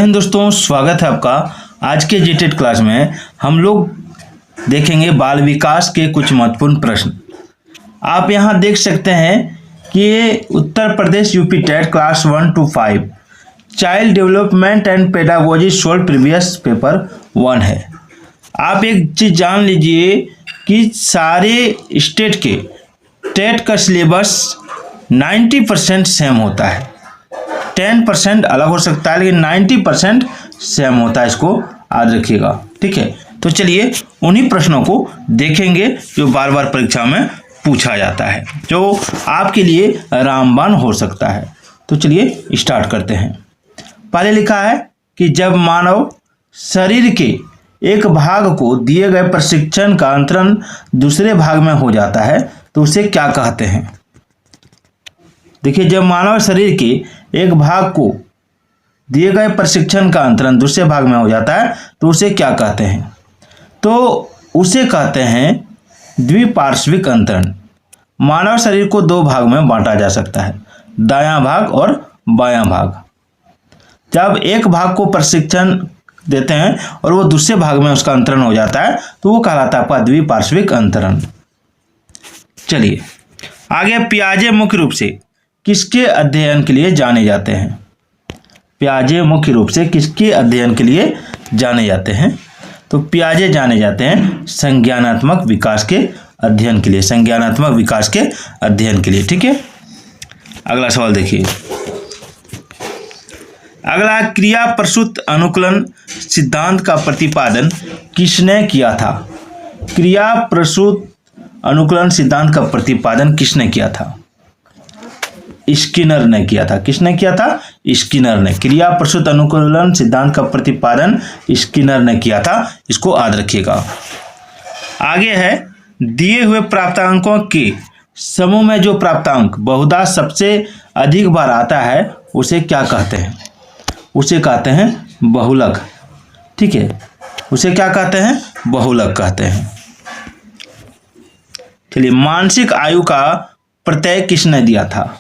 हिंद दोस्तों, स्वागत है आपका। आज के जीटेट क्लास में हम लोग देखेंगे बाल विकास के कुछ महत्वपूर्ण प्रश्न। आप यहां देख सकते हैं कि ये Uttar Pradesh UP TET class 1 to 5 child development and pedagogy solve previous paper 1 है। आप एक चीज़ जान लीजिए कि सारे स्टेट के टेट का सिलेबस 90% सेम होता है। 10% अलग हो सकता है, लेकिन 90% सेम होता है। इसको याद रखिएगा, ठीक है। तो चलिए उन्हीं प्रश्नों को देखेंगे जो बार बार परीक्षा में पूछा जाता है, जो आपके लिए रामबाण हो सकता है। तो चलिए स्टार्ट करते हैं। पहले लिखा है कि जब मानव शरीर के एक भाग को दिए गए प्रशिक्षण का अंतरण दूसरे भाग में हो जाता है तो उसे क्या कहते हैं। देखिए, जब मानव शरीर के एक भाग को दिए गए प्रशिक्षण का अंतरण दूसरे भाग में हो जाता है तो उसे क्या कहते हैं। तो उसे कहते हैं द्विपार्श्विक अंतरण। मानव शरीर को दो भाग में बांटा जा सकता है, दायां भाग और बायां भाग। जब एक भाग को प्रशिक्षण देते हैं और वो दूसरे भाग में उसका अंतरण हो जाता है तो वो कहलाता है आपका द्विपार्श्विक अंतरण। चलिए आगे, पियाजे मुख्य रूप से किसके अध्ययन के लिए जाने जाते हैं। पियाजे मुख्य रूप से किसके अध्ययन के लिए जाने जाते हैं। तो पियाजे जाने जाते हैं संज्ञानात्मक विकास के अध्ययन के लिए, संज्ञानात्मक विकास के अध्ययन के लिए, ठीक है। अगला सवाल देखिए। अगला, क्रिया प्रसूत अनुकूलन सिद्धांत का प्रतिपादन किसने किया था। क्रिया प्रसूत अनुकूलन सिद्धांत का प्रतिपादन किसने किया था। स्किनर ने किया था। किसने किया था? स्किनर ने। क्रिया प्रसूत अनुकूलन सिद्धांत का प्रतिपादन स्किनर ने किया था। इसको याद रखिएगा। आगे है, दिए हुए प्राप्तांकों के समूह में जो प्राप्तांक बहुधा सबसे अधिक बार आता है उसे क्या कहते हैं। उसे कहते हैं बहुलक, ठीक है। उसे क्या कहते हैं? बहुलक कहते हैं। चलिए, मानसिक आयु का प्रत्यय किसने दिया था।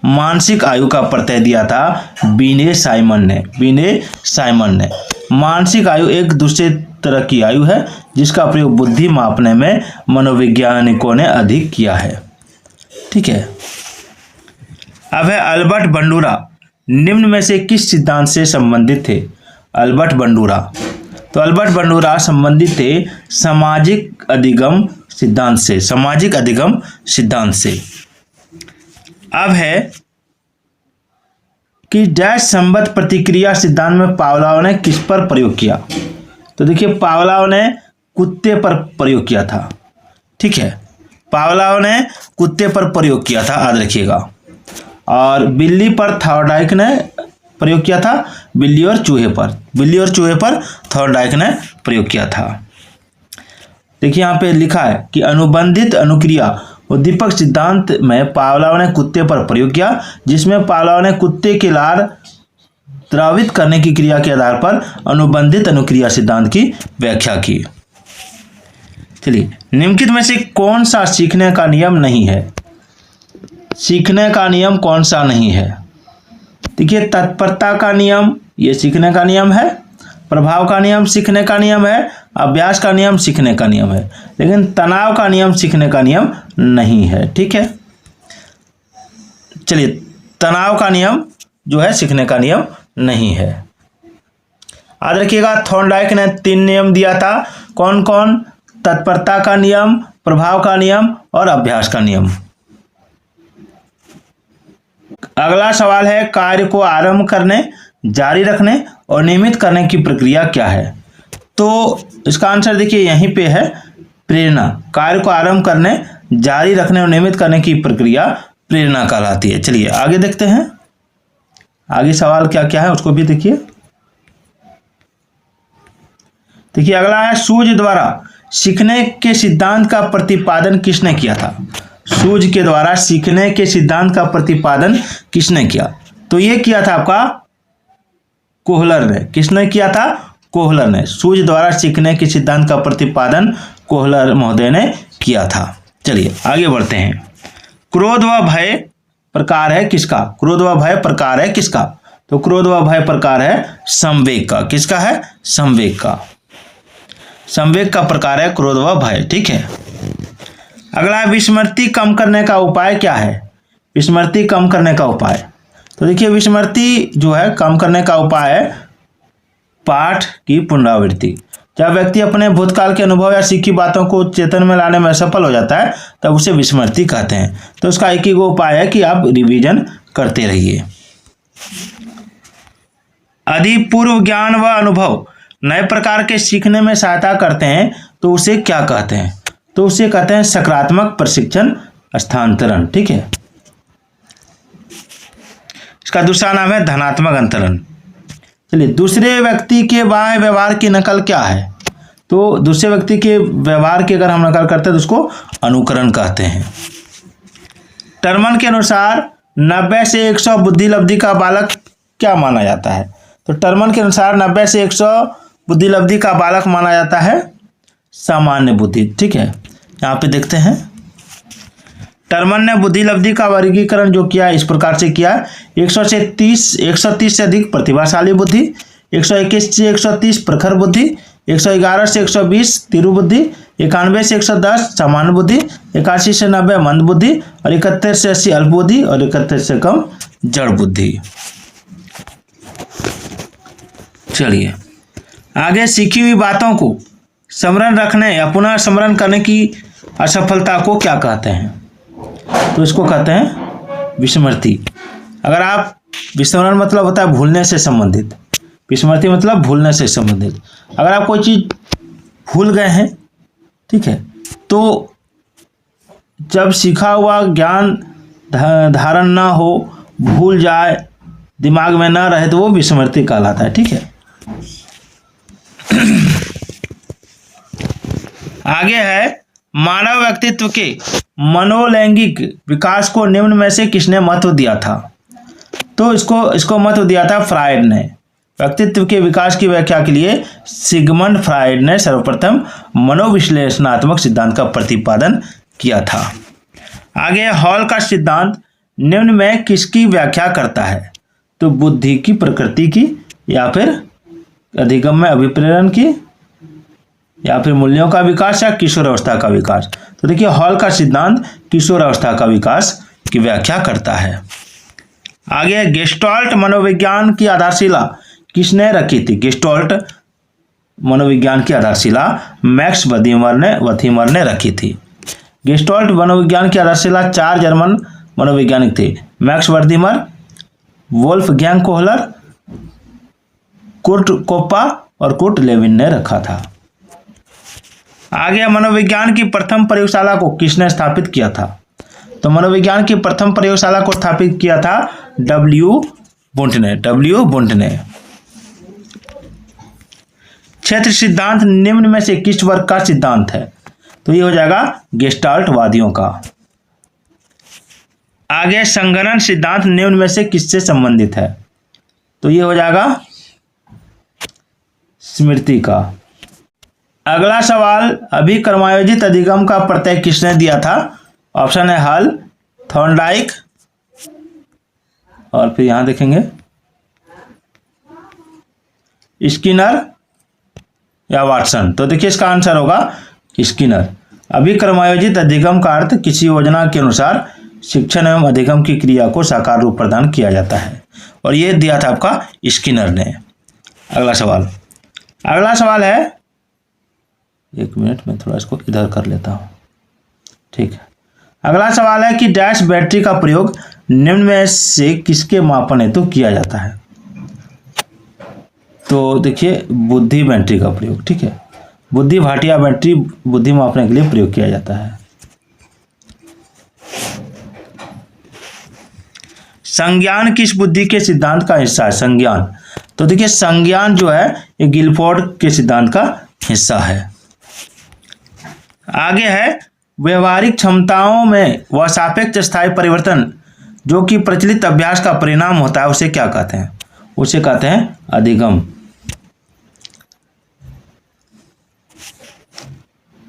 मानसिक आयु का प्रत्यय दिया था बीने साइमन ने। बीने साइमन ने। मानसिक आयु एक दूसरे तरह की आयु है जिसका प्रयोग बुद्धि मापने में मनोवैज्ञानिकों ने अधिक किया है, ठीक है। अब है, अल्बर्ट बंडूरा निम्न में से किस सिद्धांत से संबंधित थे। अल्बर्ट बंडूरा, तो अल्बर्ट बंडूरा संबंधित थे सामाजिक अधिगम सिद्धांत से। सामाजिक अधिगम सिद्धांत से। अब है कि डैश संबद्ध प्रतिक्रिया सिद्धांत में पावलोव ने किस पर प्रयोग किया। तो देखिए, पावलोव ने कुत्ते पर प्रयोग किया था, ठीक है। पावलोव ने कुत्ते पर प्रयोग किया था, याद रखिएगा। और बिल्ली पर थॉर्नडाइक ने प्रयोग किया था। बिल्ली और चूहे पर, बिल्ली और चूहे पर थॉर्नडाइक ने प्रयोग किया था। देखिए यहाँ पे लिखा है कि अनुबंधित अनुक्रिया उद्दीपक सिद्धांत में पावलोव ने कुत्ते पर प्रयोग किया, जिसमें पावलोव ने कुत्ते के लार द्रवित करने की क्रिया के आधार पर अनुबंधित अनुक्रिया सिद्धांत की व्याख्या की। चलिए, निम्नलिखित में से कौन सा सीखने का नियम नहीं है। सीखने का नियम कौन सा नहीं है। देखिए, तत्परता का नियम ये सीखने का नियम है, प्रभाव का नियम सीखने का नियम है, अभ्यास का नियम सीखने का नियम है, लेकिन तनाव का नियम सीखने का नियम नहीं है, ठीक है। चलिए, तनाव का नियम जो है सीखने का नियम नहीं है। याद रखिएगा, थॉर्नडाइक ने 3 नियम दिया था। कौन कौन? तत्परता का नियम, प्रभाव का नियम और अभ्यास का नियम। अगला सवाल है, कार्य को आरंभ करने, जारी रखने और नियमित करने की प्रक्रिया क्या है। तो इसका आंसर देखिए यहीं पे है, प्रेरणा। कार्य को आरंभ करने, जारी रखने और नियमित करने की प्रक्रिया प्रेरणा कहलाती है। चलिए आगे देखते हैं, आगे सवाल क्या क्या है उसको भी देखिए। देखिए अगला है, सूझ द्वारा सीखने के सिद्धांत का प्रतिपादन किसने किया था। सूझ के द्वारा सीखने के सिद्धांत का प्रतिपादन किसने किया। तो ये किया था आपका कोहलर ने। किसने किया था? कोहलर ने। सूझ द्वारा सीखने के सिद्धांत का प्रतिपादन कोहलर महोदय ने किया था। चलिए आगे बढ़ते हैं। क्रोध व भय प्रकार है किसका। क्रोध व भय प्रकार है किसका। तो क्रोध व भय प्रकार है संवेग का। किसका है? संवेग का। संवेग का प्रकार है क्रोध व भय। ठीक है। अगला, विस्मृति कम करने का उपाय क्या है? विस्मृति कम करने का उपाय, तो देखिए विस्मृति जो है कम करने का उपाय है पाठ की पुनरावृत्ति। जब व्यक्ति अपने भूतकाल के अनुभव या सीखी बातों को चेतन में लाने में सफल हो जाता है तब उसे विस्मृति कहते हैं। तो उसका एक ही उपाय है कि आप रिवीजन करते रहिए। यदि पूर्व ज्ञान व अनुभव नए प्रकार के सीखने में सहायता करते हैं तो उसे क्या कहते हैं? तो उसे कहते हैं सकारात्मक प्रशिक्षण स्थानांतरण। ठीक है। इसका दूसरा नाम है धनात्मक अंतरण। चलिए, दूसरे व्यक्ति के बाह्य व्यवहार की नकल क्या है? तो दूसरे व्यक्ति के व्यवहार की अगर हम नकल करते हैं तो उसको अनुकरण कहते हैं। टर्मन के अनुसार 90 से 100 बुद्धि लब्धि का बालक क्या माना जाता है? तो टर्मन के अनुसार 90 से 100 बुद्धि लब्धि का बालक माना जाता है सामान्य बुद्धि। ठीक है, यहाँ पे देखते हैं टर्मन ने बुद्धि लब्धि का वर्गीकरण जो किया इस प्रकार से किया। 130 से अधिक प्रतिभाशाली बुद्धि, 121 से 130 प्रखर बुद्धि, 111 से 120 तिरु बुद्धि, 91 से 110 सामान्य बुद्धि, 81 से 90 मंद बुद्धि और 71 से 80 अल्प बुद्धि और 71 से कम जड़ बुद्धि। चलिए आगे, सीखी हुई बातों को स्मरण रखने या पुनः स्मरण करने की असफलता को क्या कहते हैं? तो इसको कहते हैं विस्मृति। अगर आप, विस्मरण मतलब होता है भूलने से संबंधित, विस्मृति मतलब भूलने से संबंधित। अगर आप कोई चीज भूल गए हैं, ठीक है, तो जब सीखा हुआ ज्ञान धारण ना हो, भूल जाए, दिमाग में ना रहे तो वो विस्मृति कहलाता है। ठीक है। आगे है, मानव व्यक्तित्व के मनोलैंगिक विकास को निम्न में से किसने महत्व दिया था? तो इसको महत्व दिया था फ्रायड ने। व्यक्तित्व के विकास की व्याख्या के लिए सिगमंड फ्रायड ने सर्वप्रथम मनोविश्लेषणात्मक सिद्धांत का प्रतिपादन किया था। आगे, हॉल का सिद्धांत निम्न में किसकी व्याख्या करता है? तो बुद्धि की, प्रकृति की, या फिर अधिगम में अभिप्रेरण की, या फिर मूल्यों का विकास, या किशोर अवस्था का विकास। तो देखिए, हॉल का सिद्धांत किशोर अवस्था का विकास की व्याख्या करता है। आगे, गेस्टाल्ट मनोविज्ञान की आधारशिला किसने रखी थी? गेस्टाल्ट मनोविज्ञान की आधारशिला मैक्स वथीमर ने रखी थी। गेस्टाल्ट मनोविज्ञान की आधारशिला 4 जर्मन मनोवैज्ञानिक थे, max वर्दीमर, Wolfgang Kohler, Kurt Koppa और कुर्ट लेविन ने रखा था। आगे, मनोविज्ञान की प्रथम प्रयोगशाला को किसने स्थापित किया था? तो मनोविज्ञान की प्रथम प्रयोगशाला को स्थापित किया था डब्ल्यू बुंट ने। क्षेत्र सिद्धांत निम्न में से किस वर्ग का सिद्धांत है? तो ये हो जाएगा गेस्टाल्ट वादियों का। आगे, संगणन सिद्धांत निम्न में से किससे संबंधित है? तो ये हो जाएगा स्मृति का। अगला सवाल, अभी कर्मायोजित अधिगम का प्रत्यय किसने दिया था? ऑप्शन है हल, थॉर्नडाइक और फिर यहां देखेंगे स्किनर या वाटसन। तो देखिए इसका आंसर होगा स्किनर। अभी कर्मायोजित अधिगम का अर्थ किसी योजना के अनुसार शिक्षण एवं अधिगम की क्रिया को साकार रूप प्रदान किया जाता है, और ये दिया था आपका स्किनर ने। अगला सवाल है, एक मिनट में थोड़ा इसको इधर कर लेता हूं। ठीक है। अगला सवाल है कि डैश बैटरी का प्रयोग निम्न में से किसके मापन हेतु किया जाता है? तो देखिए, बुद्धि बैटरी का प्रयोग। ठीक है, बुद्धि भाटिया बैटरी बुद्धि मापने के लिए प्रयोग किया जाता है। संज्ञान किस बुद्धि के सिद्धांत का हिस्सा है? संज्ञान, तो देखिए संज्ञान जो है ये गिलफोर्ड के सिद्धांत का हिस्सा है। आगे है, व्यवहारिक क्षमताओं में वह सापेक्ष स्थायी परिवर्तन जो कि प्रचलित अभ्यास का परिणाम होता है उसे क्या कहते हैं? उसे कहते हैं अधिगम।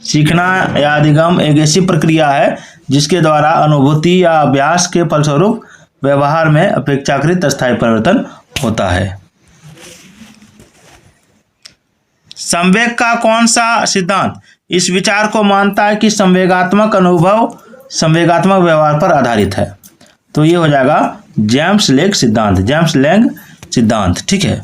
सीखना या अधिगम एक ऐसी प्रक्रिया है जिसके द्वारा अनुभूति या अभ्यास के फलस्वरूप व्यवहार में अपेक्षाकृत स्थायी परिवर्तन होता है। संवेग का कौन सा सिद्धांत इस विचार को मानता है कि संवेगात्मक अनुभव संवेगात्मक व्यवहार पर आधारित है? तो ये हो जाएगा जेम्स लेंग सिद्धांत, जेम्स लेंग सिद्धांत। ठीक है।